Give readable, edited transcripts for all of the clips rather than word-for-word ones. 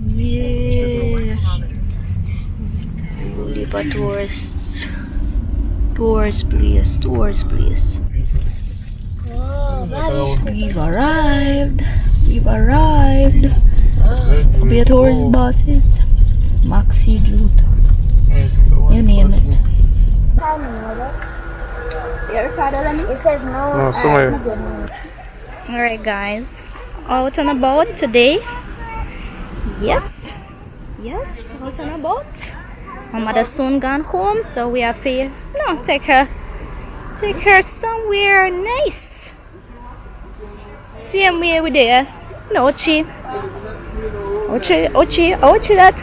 Yeah. Only for tourists. Tourist place. We've arrived. We are tourist buses. Maxi Jute. You name it. It says no. Alright guys, out and about today. Yes, out and about. My mother soon gone home, so we have to, take her somewhere nice. Same way we there. Ochi that.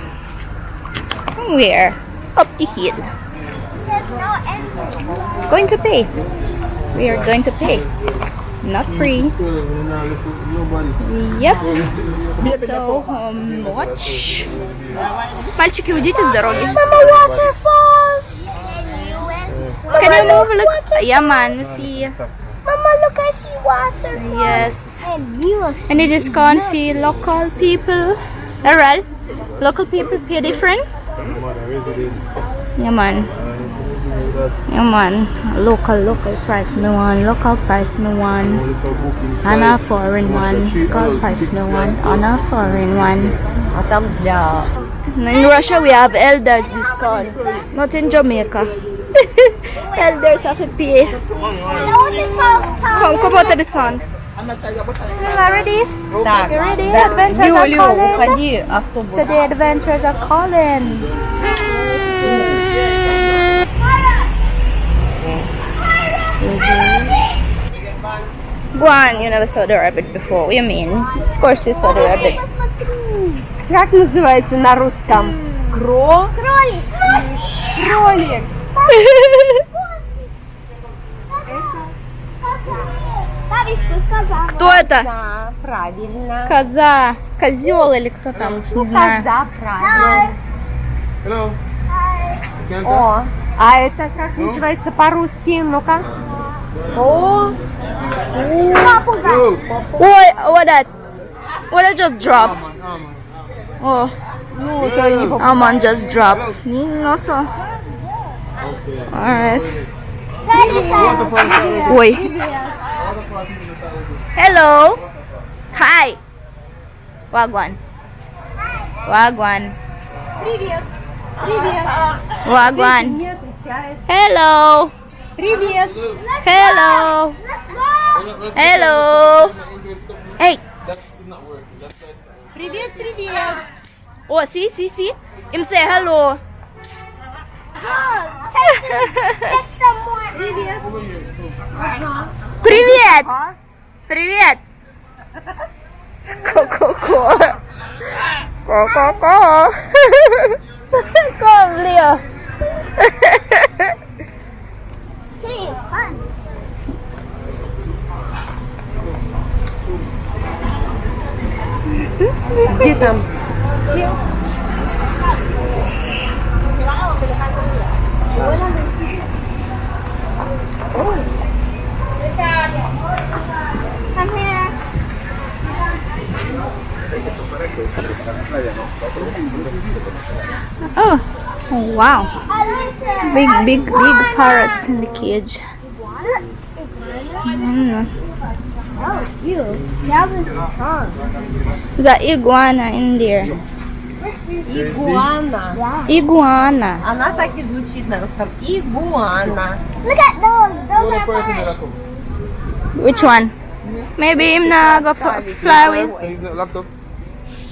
Somewhere up the hill. It says no entry. Going to pay. We are going to pay. Not free. Yep. So, watch. Мальчики, уйдите с дороги. Mama, waterfalls. Can you move? Look. Yeah, man. See. Mama, look, I see waterfalls. Yes. And mules. And it is country local people. Alright. Local people pay different. Yeah, man. Local price me one, local price me one, and a foreign one, local price me one, and a foreign one. In Russia we have elders discount, not in Jamaica. Elders have to pay. Come out of the sun. Ready? You ready? Adventures are calling. Today adventures are calling. Go on, you never saw the rabbit before. What do you mean? Of course you saw the rabbit. Как называется на русском? Кролик. Кролик. Кто это? Да, правильно. Коза. Козел или кто там? Уж не знаю. Коза, правильно. О, а это как называется по-русски? Ну-ка. О. Ой, what that? What I just dropped? Oh, Ну, это не Almond just dropped. No, so. Alright. Oi. Hello. Hi. Wagwan. Привет. Привет. Wagwan. Не отвечает. Hello. Привет. Hello. Hello. Hey. Привет, привет. Oh, see. Him say hello. Check some more. Привет. Привет. Привет. Ко-ко-ко. Ко-ко-ко. Come, Leo. Today is fun. Где там? Come here. Oh, wow. A lizard. Big parrots in the cage. Oh, you. That was fun. There's an iguana in there. Игуана. Iguana. Она так и звучит на русском. Игуана. Look at those. Those are birds. Which one? Maybe him not go fly with. He's not locked up.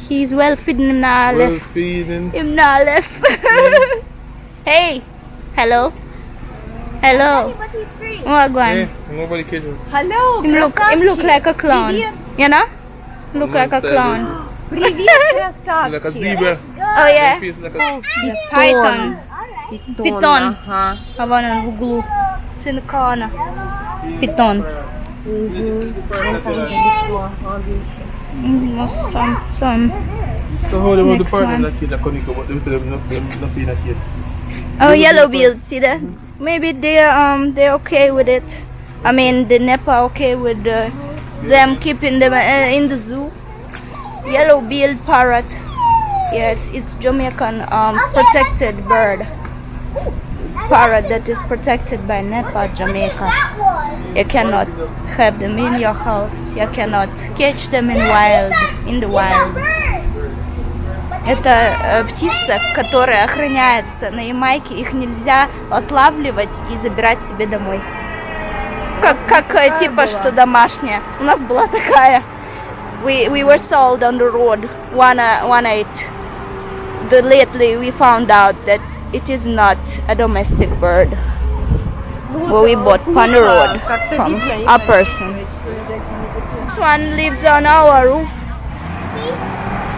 He's well feeding him now Well left. feeding. Him now left. Hey. Hello. Hello. But he's free. What going? Yeah, nobody catch him. Hello, Him look like a clown. Привет. You know? Look like a Monster clown. Привет, Like a красавчик. zebra. Oh yeah. Face like a... Python. Питон. Ага. Вон он в углу. It's in the corner. Питон. Some. So how they want to Next partner one. that kid, that Konoko, but them say them not feed that kid. Oh, yellow bill. See that? Maybe they're okay with it. I mean, the NEPA okay with them keeping them in the zoo. Yellow-billed parrot. Yes, it's Jamaican protected bird. Parrot that is protected by NEPA, Jamaica. You cannot have them in your house. You cannot catch them in the wild. Это птица, которая охраняется на Ямайке. Их нельзя отлавливать и забирать себе домой. Как типа что домашняя. У нас была такая. We were sold on the road one night. Lately we found out that it is not a domestic bird. But we bought on the road from a person. This one lives on our roof.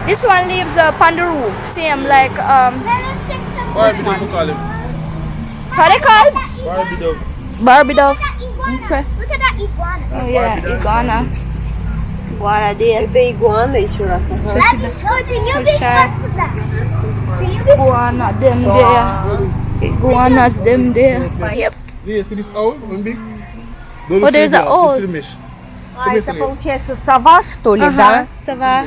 This one lives on the roof. Same like Barbie dove, we call him. how they call? Barbie dove. Barbie dove. Okay. Look at that iguana. Oh yeah, iguana. Iguana there. Это игуана еще раз. Ага. No, it's a new big spots of that. Iguana them there. Iguanas them there. Yep. Yeah, see this owl? One big? Oh, there's an owl. А, это получается сова, что ли, да? Сова.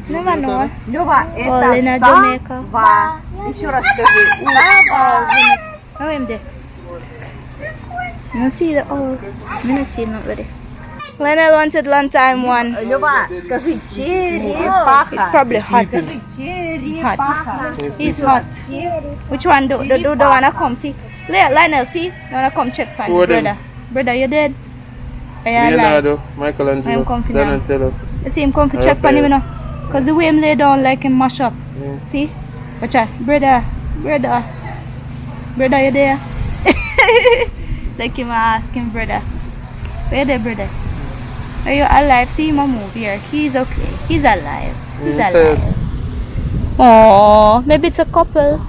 Never know. Лёва, All in a это Jamaica. сова. Еще раз скажи. Oh, him there. You see the owl? I don't see not ready. Lionel wanted long time one. Lёва, скажи черепаха. It's probably hot. Черепаха. He's hot. Which one? The one that come see? Lionel, see? The one that come check for Four of them. brother. Brother, you dead? Yeah, like. Leonardo, Michelangelo, I'm confident. Donatello. You see him come for check for him, you know? Because the way him lay down like him mash up. Yeah. See? Watch out. Brother, you there? Like him ask him, brother. Where there, brother? Are you alive? See him move here. He's okay. He's alive. He's alive. Oh, maybe it's a couple.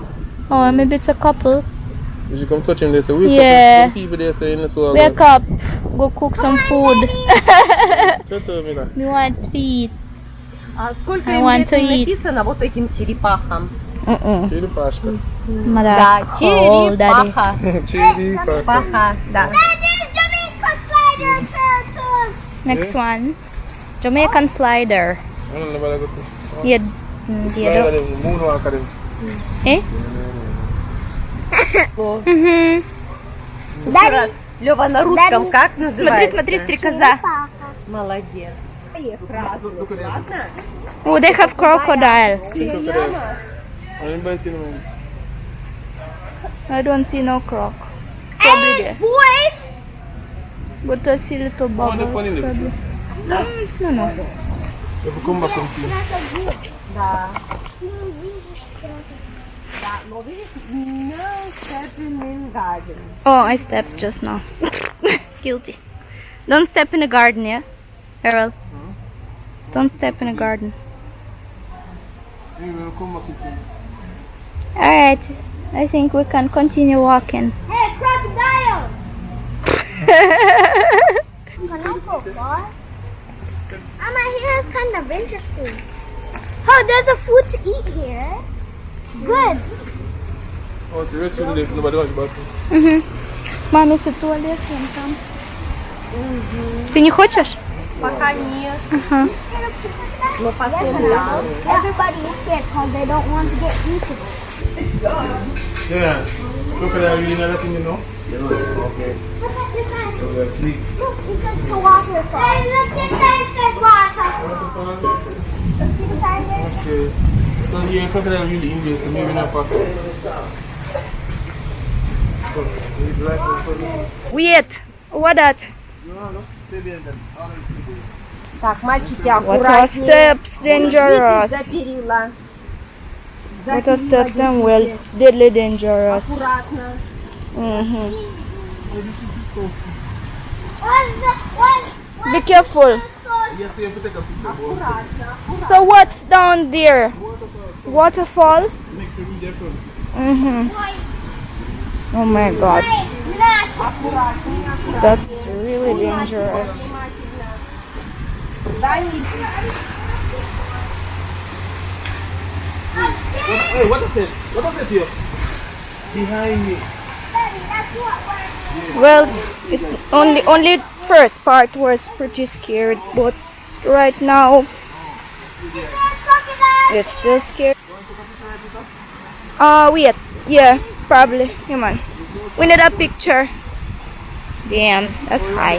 Oh, maybe it's a couple. You should come touch him there. So we Yeah. some people there saying this all. Wake up. Go cook some food. Shut up, Mila. We want to eat. А сколько I им want лет to eat. написано вот этим черепахам? Черепашка. Да, That's cold, daddy. черепаха. Черепаха. Паха, да. Jamaica slider turtles. Next one. Jamaican slider. I don't know what I got to. Yeah. Slide them, moonwalk them. Eh? Еще раз. Лёва, на русском как называется? Смотри, стрекоза. Молодец. Ладно? Oh, they have crocodile. I'm biting him. I don't see no croc. Probably there. Boys. But I see little bubbles. funny look. Probably. No. If you come back and see. Да. Да, но видите, no stepping in garden. Oh, I stepped just now. Guilty. Don't step in the garden, yeah? Errol. Don't step in the garden. You will come back and see. Alright. I think we can continue walking. Hey, crocodile. Konoko, boss. Here is kind of interesting. Oh, there's a food to eat here. Good. Oh, it's rest room there if nobody wants the bathroom. Маме, если туалет, вон там. Ты не хочешь? Пока нет. Но потом, да. Everybody is scared because they don't want to get eaten. Yeah. Look at that, you know that thing, you know? Okay. Look at this side. So we're asleep. Look, it says to waterfall. Hey, look, this side says waterfall. See the side there? Okay. So here, crocodile really English, so maybe not possible. Wait. What that? Так, мальчики, What аккуратнее. are steps dangerous? За перила. What are steps and well deadly dangerous? Аккуратно. Be careful. Yes, you have to take a picture. So what's down there? Waterfall? Make sure you get from. Oh my god. That's really dangerous. Hey, what is it? What is it here? Behind me. Well, only first part was pretty scared, but right now It's so scary. Wait. Yeah, probably. Come on. We need a picture. Damn, that's high.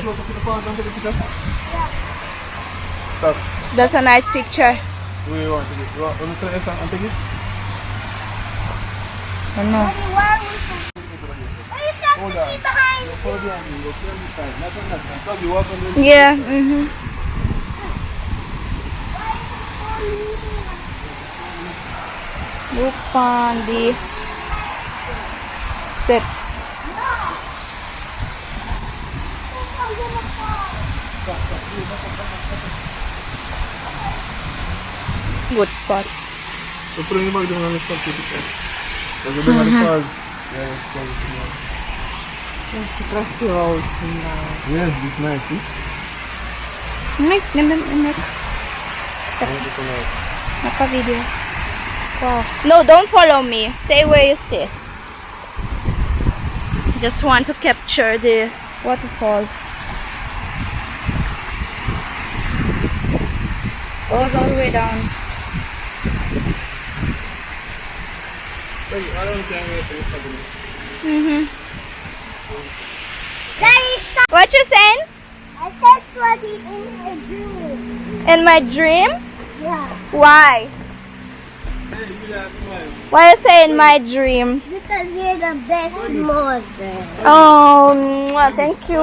Stop. That's a nice picture. Where you want to get? You want to take it and take it? I don't know. Hold on. Hold on. Go clear the side. Not on that side. So you walk on the Yeah. Look on the steps. Good spot. So put in the bag down and stop to the car. Because you're bringing the cars. Yeah, it's called small. Красиво очень, да. Yes, it's nice. See? Naka video. Wow. No, don't follow me. Stay where you stay. Just want to capture the waterfall. Goes all the way down. Hey, I don't think we're going to Daddy, stop. What you saying? I said sweaty in my dream. In my dream? Yeah. Why? Why you say in my dream? Because you're the best mother. Oh, thank you.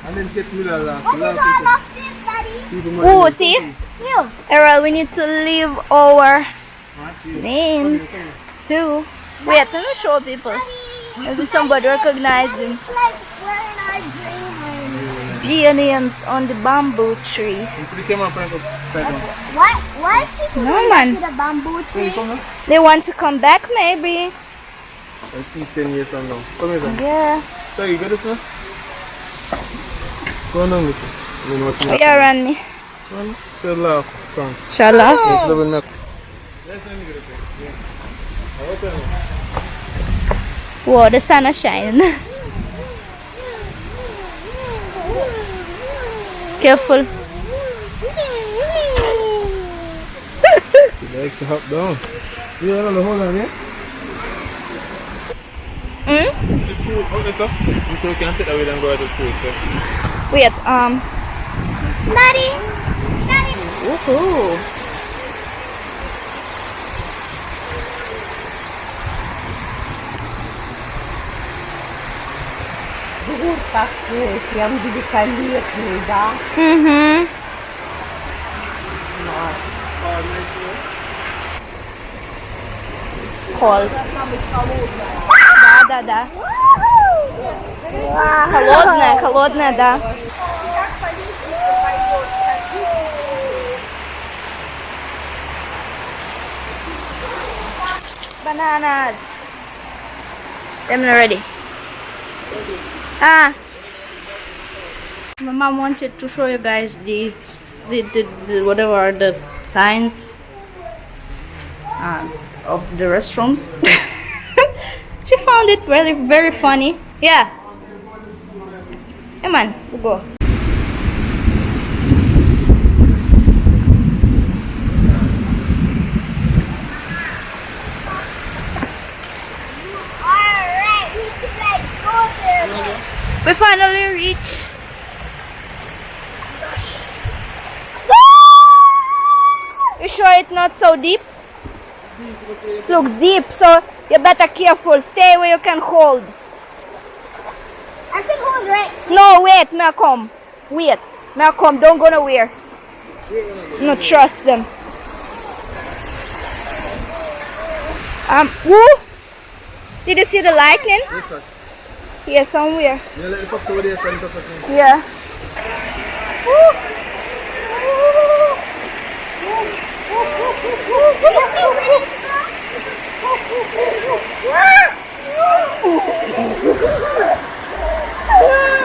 And then get me that last. What is all of this, Daddy? Oh, see? You. Errol, we need to leave our names too. Wait, let me show people. Maybe somebody recognize them. It's like we're in our dream. The names on the bamboo tree. Put the camera front up. Why is people No, going man. to the bamboo tree? They want to come back, maybe. I see 10 years from now. Come here, son. Yeah. So you got this now? Go on down with it. I mean, what you Oh, yeah, run me. have. Still laugh. Come. Inshallah. It's level neck. Let's let me get it. Yeah. I'll tell you. Whoa, the sun is shining. Careful. He likes to hop down. Yeah, no, hold on, yeah? The fruit, hold this up. So we can take that way and go at the fruit. Yeah? Wait, Daddy. Daddy. Woohoo. Двор такой, прям великолепный, да? Cold. Да. Холодная, да. Bananas. I'm not ready. My mom wanted to show you guys the whatever the signs of the restrooms. She found it very, very funny. Yeah. Come on, we'll go. Alright, we can like go there. We finally reached. You sure it's not so deep? Looks deep, so you better careful. Stay where you can hold. I can hold right. No, wait, may I come. Wait, may I come. Don't go nowhere. No, trust them. Woo! Did you see the lightning? Here, somewhere. Yeah, let the fox over there stand up again. Yeah.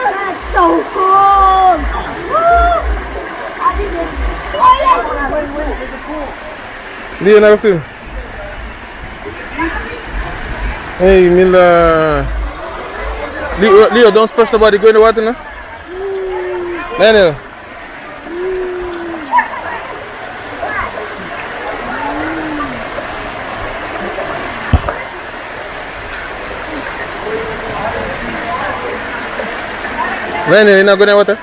That's so cool. Leo, another film. Hey, Mila. Leo, don't splash the body. Go in the water now. Daniel. Lenny, you're not going to water?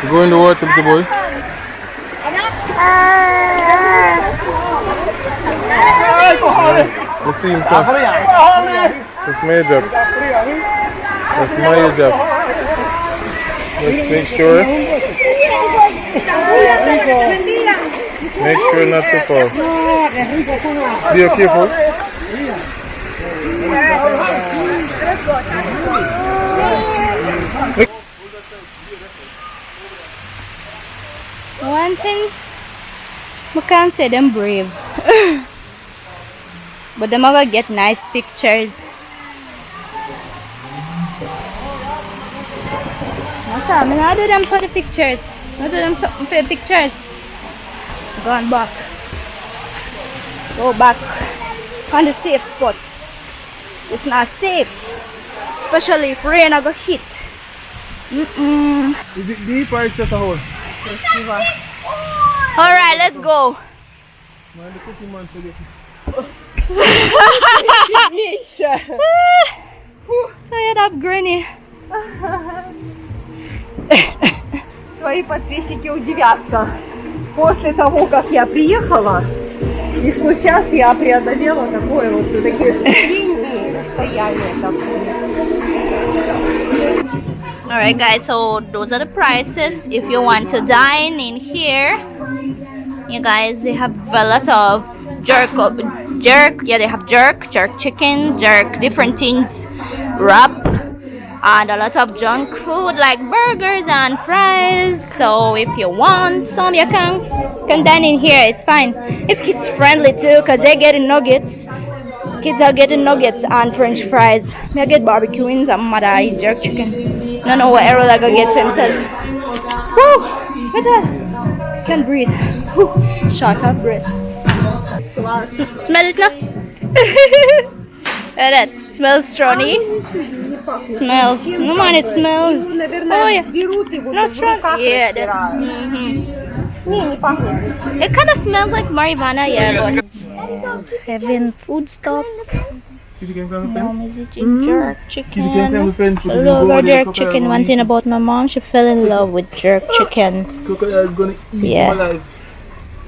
You go in the water, little boy. Let's see him, sir. That's my job. That's my job. Let's make sure. Make sure not to fall. Be careful. One thing, we can't say them brave. But them are gonna get nice pictures. I'm not do them for the pictures. Not do them something for the pictures. Go on back. Go back on the safe spot. It's not safe, especially if rain are gonna hit. Is it deep or it's just a hole? All right, let's go. Tired up, Granny. Твои подписчики удивятся. После того, как я приехала, и что сейчас я преодолела такое вот такие ступени, расстояние такое. Alright guys, so those are the prices if you want to dine in here. You guys, they have a lot of jerk, they have jerk chicken, jerk, different things, wrap, and a lot of junk food like burgers and fries. So if you want some, you can dine in here, it's fine. It's kids friendly too, because they're getting nuggets. Kids are getting nuggets and french fries. I get barbecue wings and mother eat jerk chicken. No know what Errol I gonna get for himself. Woo! What the? Can't breathe. Woo. Short of breath. Smell it now? That smells strawny. Smells. No man, it smells. Oh yeah. No strong. Yeah. It kind of smells like marijuana, yeah. But having food stuff. Mom is eating jerk chicken. I love her jerk chicken. One thing about my mom, she fell in love with jerk chicken. Yeah.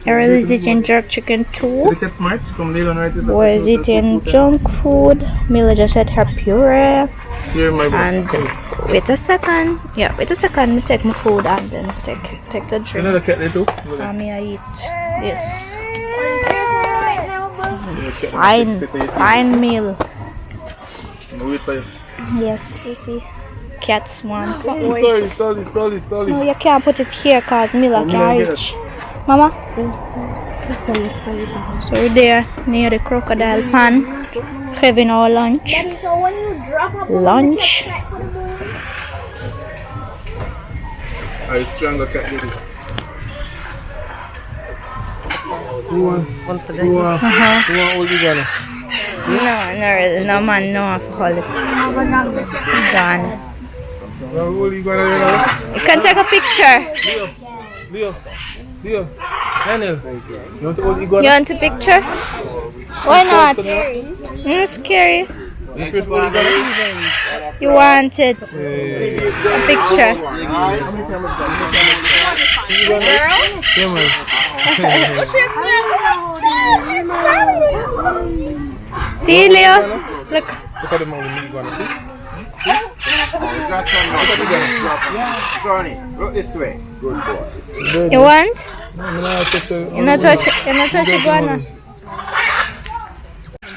Errol is eating jerk chicken too. Boy is eating junk food. Mila just had her puree. And wait a second. Yeah, wait a second. Me take my food and then take the drink. And me I eat this. Fine meal. Yes, you see. Cats want something. Sorry. No, you can't put it here because Mila can't reach. Mama? So we're there near the crocodile pan, having our lunch. Lunch. Who want Oligana? No man, no alcohol. Gone. You can take a picture. Leo. Daniel, you want Oligana? You want a picture? Why not? It's scary. You wanted a picture. See, Leo? Look. Look at the mouth of the iguana, see? Sorry, look this way. Good boy. You want? You're not touch iguana.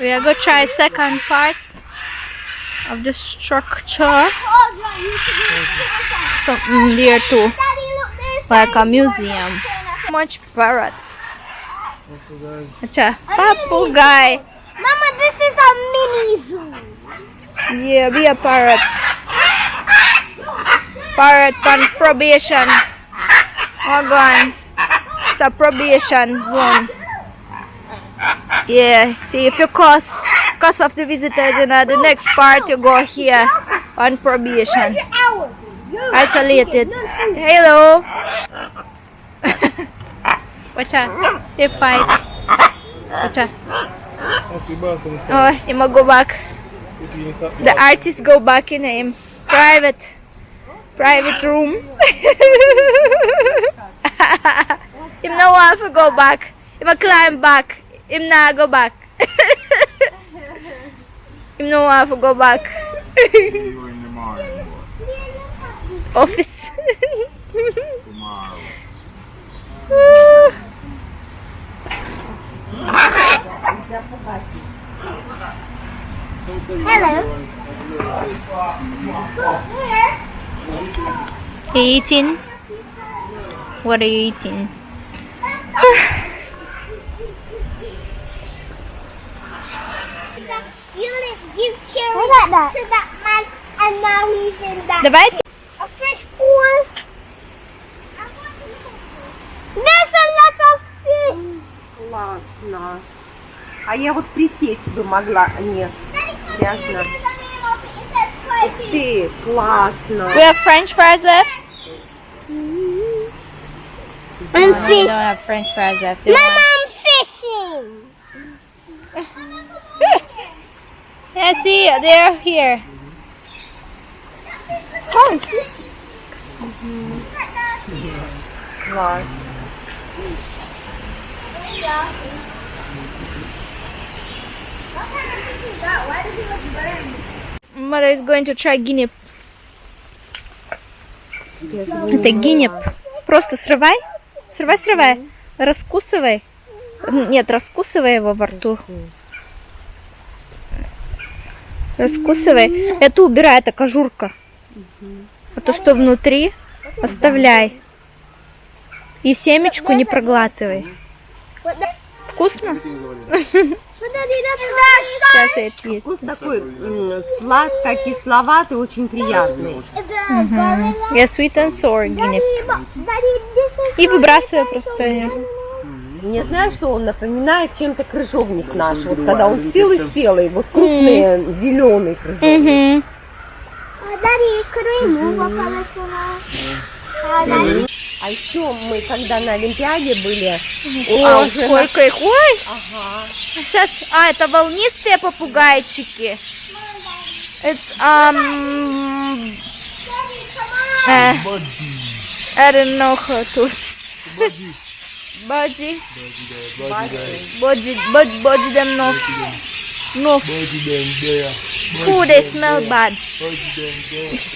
We are going to try second part of the structure. Something there too, like a museum. Much parrots. Papugai. Mama, this is a mini zoo. Yeah, be a parrot. Parrot on probation. Oh, gone. It's a probation zone. Yeah, see if you cuss of the visitors in the next part, you go here on probation. Isolated. Hello. Watch out. They fight. Watch out. Oh, you must go back. The artists go back in a private room. Him no want to go back. Him a climb back. Him not go back. Him no want to go back. Going tomorrow. Office. Tomorrow. Hello. You eating? What are you eating? You give cherry to that man, and now he's in that. Давайте. A fish pool. There's a lot of fish. Классно. А я вот присесть бы могла. Нет, грязно. Ты, классно. We have French fries left. And We fish. don't have French fries left. Mom, I'm fishing. Yeah, see, they're here. Oh, fish. Класс. Mother is going to try guinea. Это гинеп. Просто срывай. Срывай. Раскусывай. Нет, раскусывай его во рту. Раскусывай. Это убирай, это кожурка. А то, что внутри, оставляй. И семечку не проглатывай. Вкусно? Сейчас я это есть. Вкус такой сладко-кисловатый, очень приятный. Я sweet and sour гинеп. И выбрасывай просто ее. Не знаю, что он напоминает чем-то крыжовник наш. Вот когда он спелый, вот крупный зеленый крыжовник. Daddy, could we move up a little? А еще мы, когда на Олимпиаде были, О, сколько их! Ой! Ага. Сейчас, это волнистые попугайчики. It's I don't know how to. Budgie them no. Ooh, they smell bad.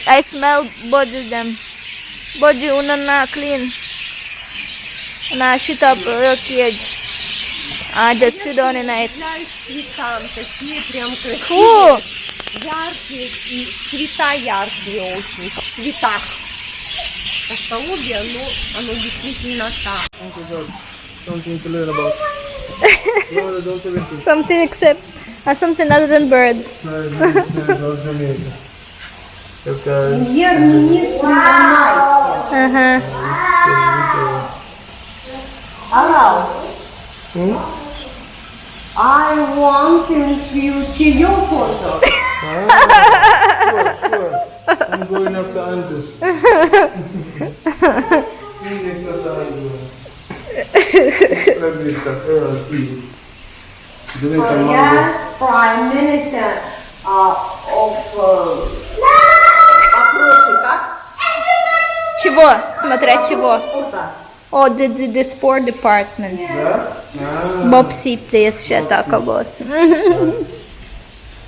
I smell body them. Body una clean. Na shit up real cage. Just sit down and eat. Там такие прям Фу! яркие, и цвета яркие очень, в цветах. Постолобье, оно действительно так. Something to learn about. No, don't tell me. Something except something other than birds. Jamaica. Because Не Uh-huh. Hello. I want in future your photo. sure. I'm going up to Andrew. Next up to Andrew. Let me stop her and see. Doing some mango. Yes, Prime Minister of вопросы как? Чего? Смотря чего? Oh, the sport department. Yeah? Bobsy place she talk about.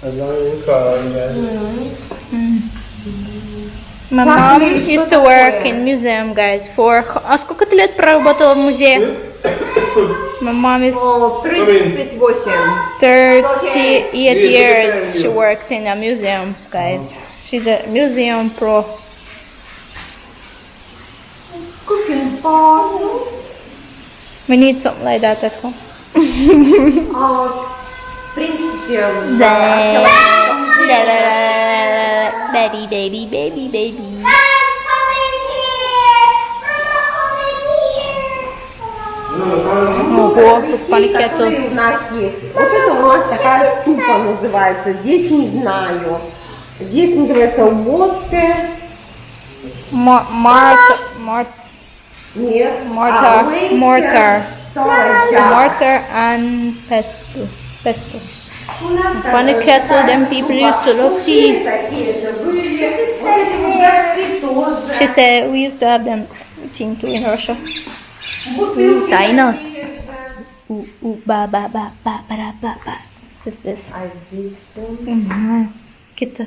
As long as you call, yeah. My mom used to work in museum, guys. А сколько ты лет проработала в музее? My mom is 38. 38 years she worked in a museum, guys. She's a museum pro. Cooking pot. We need something like that at home. В принципе, Baby. Ого, тут панкету. у нас есть. Вот это у нас такая супа называется. Здесь не знаю. Здесь называется water. Нет. Mortar and pesto. Funny kettle, them people used to love tea. She said we used to have them tea too in Russia. Dinos. Ba ba ba ba ba ba ba. What is this? Какие-то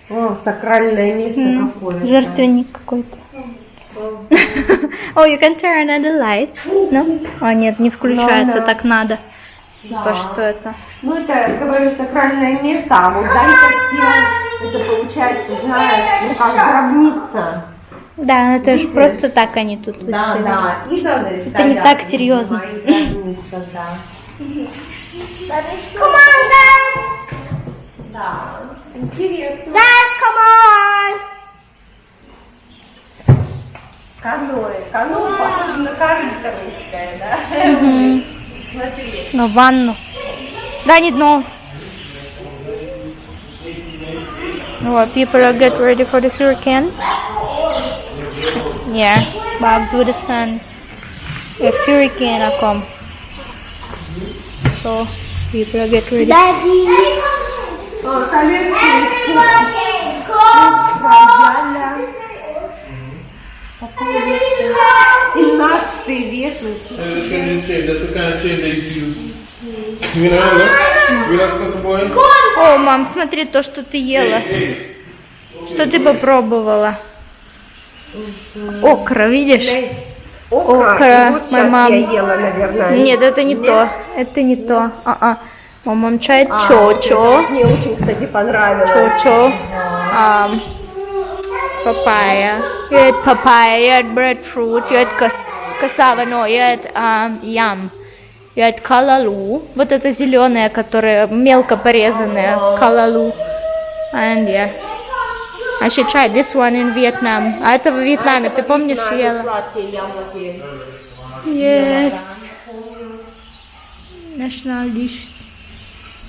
О, сакральное место какое-то. жертвенник какой-то. Oh, you can turn on the light. No? А, нет, не включается, так надо. Типа, что это? Ну, это, говорю, сакральное место, а вот дальше все, это получается, знаешь, ну, как гробница. Да, это же просто так они тут Да, выставили. да, идолы Это не так серьезно. Гробница, да. Come on, guys! Да, интересно. Guys, come on! Каноэ похоже на корытовское, да? Смотри. Но ванну. Да, не дно. Oh, people are getting ready for the hurricane. Yeah, Bob's with the sun. A hurricane will come. So, people are getting ready. Daddy! О, коллекции. 17 век. That's the kind of chain they use. You know, relax, little boy. О, мам, смотри то, что ты ела. Что ты попробовала? Окра, видишь? Окра, Вот моя сейчас мама. я ела, наверное. Нет, это не то. Это не то. Мама чай чо-чо. Мне очень, кстати, понравилось. Чо-чо. Папайя. You had papaya, you had breadfruit, you had cassava, no, you had yam. You had калалу. Вот это зеленое, которое мелко порезанное. Калалу. And yeah. I should try this one in Vietnam. А это в Вьетнаме, ты помнишь, ела? Сладкие яблоки. Yes. National dishes.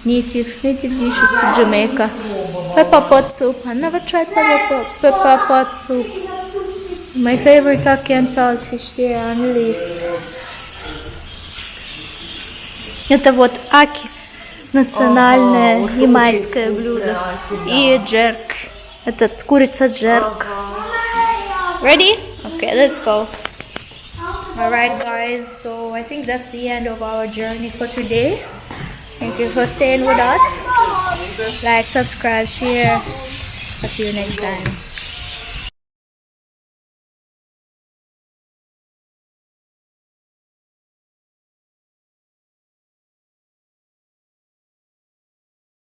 Native dishes to Jamaica. Pepper pot soup. I never tried pepper pot soup. My favorite kaki and saltfish there on the list. Это вот аки, национальное ямайское блюдо. И джерк. Этот курица джерк. Ready? Okay, let's go. Alright guys, so I think that's the end of our journey for today. Thank you for staying with us. Like, subscribe, share. I'll see you next time.